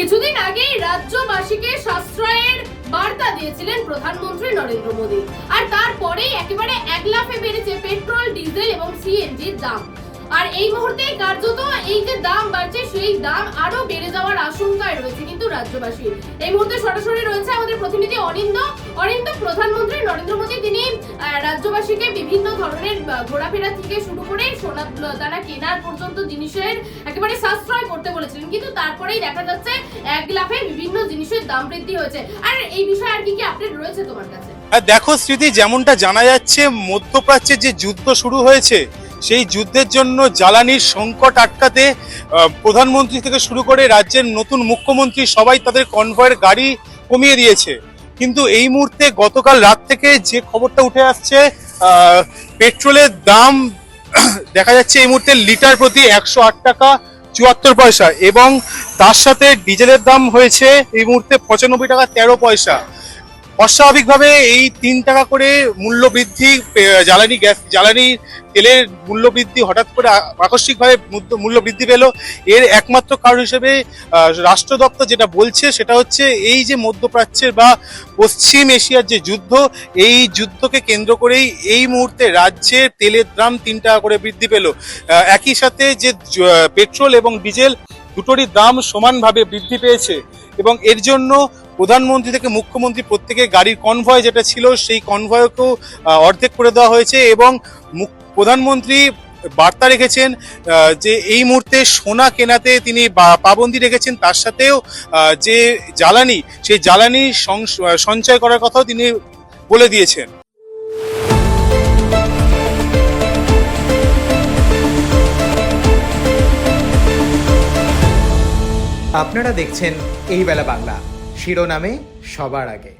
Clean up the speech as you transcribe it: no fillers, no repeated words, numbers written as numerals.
কিছুদিন আগেই রাজ্যবাসীকে সাশ্রয়ের বার্তা দিয়েছিলেন প্রধানমন্ত্রী নরেন্দ্র মোদী, আর তারপরেই একেবারে এক লাফে বেড়েছে পেট্রোল, ডিজেল এবং সিএনজির দাম। আর এই মুহূর্তে কার্যত এই যে দাম বাড়ছে সেই দাম আরো বেড়ে যাওয়ার আশঙ্কায় রয়েছে কিন্তু রাজ্যবাসী। এই মুহূর্তে সরাসরি রয়েছে আমাদের প্রতিনিধি অনিন্দ। প্রধানমন্ত্রী নরেন্দ্র মোদী তিনি রাজ্যবাসীকে বিভিন্ন ধরনের ঘোরাফেরা থেকে শুরু করে সোনা দানা কেনার পর্যন্ত জিনিসের একেবারে সাশ্রয় করতে বলেছিলেন, কিন্তু তারপরেই দেখা যাচ্ছে এক লাফে বিভিন্ন জিনিসের দাম বৃদ্ধি হয়েছে। আর এই বিষয়ে আর কি কি আপডেট রয়েছে তোমার কাছে? দেখো স্মৃতি, যেমনটা জানা যাচ্ছে মধ্যপ্রাচ্যে যে যুদ্ধ শুরু হয়েছে সেই যুদ্ধের জন্য জ্বালানির সংকট আটকাতে প্রধানমন্ত্রী থেকে শুরু করে রাজ্যের নতুন মুখ্যমন্ত্রী সবাই তাদের কনভয়ের গাড়ি কমিয়ে দিয়েছে। কিন্তু এই মুহূর্তে গতকাল রাত থেকে যে খবরটা উঠে আসছে, পেট্রোলের দাম দেখা যাচ্ছে এই মুহূর্তে লিটার প্রতি 108 টাকা 74 পয়সা, এবং তার সাথে ডিজেলের দাম হয়েছে এই মুহূর্তে 95 টাকা 13 পয়সা। অস্বাভাবিকভাবে এই 3 টাকা করে মূল্য বৃদ্ধি, জ্বালানি তেলের মূল্য বৃদ্ধি হঠাৎ করে আকস্মিকভাবে মূল্য বৃদ্ধি পেল। এর একমাত্র কারণ হিসেবে রাষ্ট্র দপ্তর যেটা বলছে সেটা হচ্ছে এই যে মধ্যপ্রাচ্যের বা পশ্চিম এশিয়ার যে যুদ্ধ, এই যুদ্ধকে কেন্দ্র করেই এই মুহূর্তে রাজ্যের তেলের দাম 3 টাকা করে বৃদ্ধি পেল। একই সাথে যে পেট্রোল এবং ডিজেল দুটোরই দাম সমানভাবে বৃদ্ধি পেয়েছে, এবং এর জন্য প্রধানমন্ত্রী থেকে মুখ্যমন্ত্রী প্রত্যেকের গাড়ির কনভয় যেটা ছিল সেই কনভয়কেও অর্ধেক করে দেওয়া হয়েছে। এবং প্রধানমন্ত্রী বার্তা রেখেছেন যে এই মুহূর্তে সোনা কেনাতে তিনি পাবন্দি রেখেছেন, তার সাথেও যে জ্বালানি সেই জ্বালানি সঞ্চয় করার কথাও তিনি বলে দিয়েছেন। আপনারা দেখছেন এই বেলা বাংলা, শিরোনামে সবার আগে।